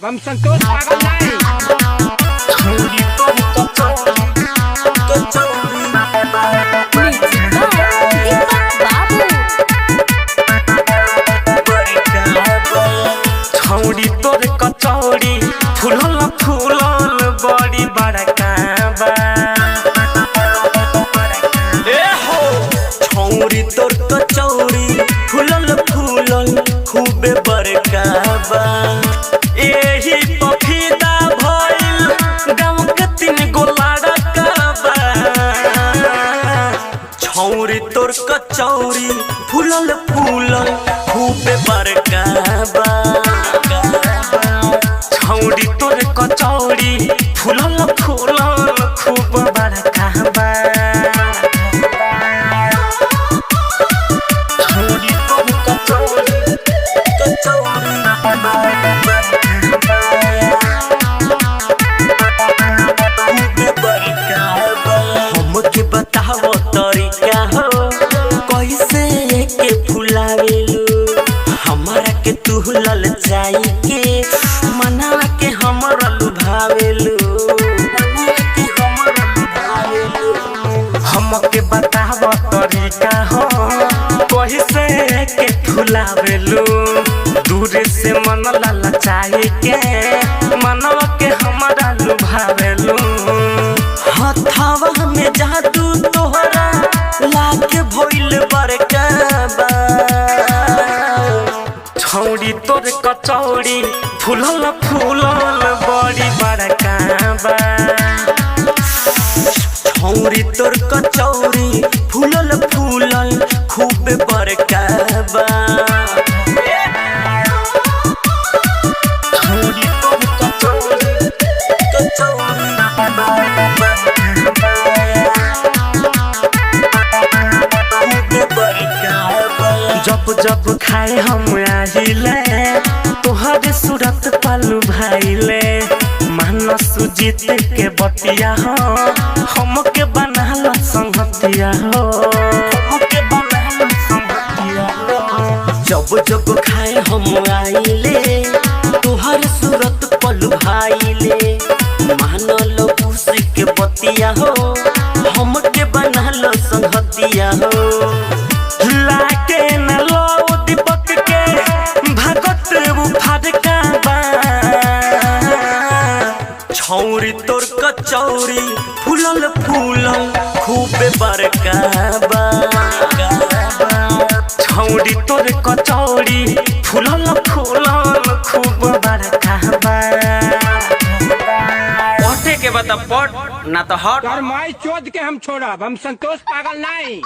हम संतोष पागल नहीं। छोड़ी तुम छौड़ी तोर कचौड़ी फूलल फूलल बड़ी बड़का बा। ए हो छौड़ी तोर कचौड़ी फूलल फूलल खूबे बड़का बा। एही पफीदा भइल गाँव के 3 गो लड़का बा। छौड़ी तोर कचौड़ी फूलल फूलल खूबे बड़का बा। छौड़ी तोर कचौड़ी फूलल फूलल खूब बड़का बा। छौड़ी तोर कचौड़ी हमके बताओ तरीका हो कैसे के फुलावेलू। हमारा के तू ललचाई के मना के हमरा लुभावेलू। हमके बताओ तरीका हो कैसे के फुलावेलू। दूर से मन ललचाई के मनवा के हमरा लुभावेलू। हथवा में जादू तोहरा लाके भइल बड़का बा। छौड़ी तोर कचौड़ी फूलल फूलल बड़ी बड़का बा। छौड़ी तोर कचौड़ी फूलल फूलल खूब बड़का बा। छौड़ी तोर कचौड़ी जब जब खाए हम आहिले तोहरे सूरत पालू भाईले। मानस जीत के बतिया हो हमके बनाल संगतिया हो। जब जब खाए हम आइले तोहरे सूरत पालू भाईले। मानल खुशी के बतिया हो हमके बनाल संगतिया हो। लाके न लो दीपक के भगत फड़का बा। छौड़ी तोर कचौड़ी फूलल फूलल खूबे बड़का बा। छौड़ी तोर कचौड़ी फूलल फूलल खूब बड़का बा। पटे के बता पट ना तो हट। माई चोद के हम छोड़ब। हम संतोष पागल नहीं।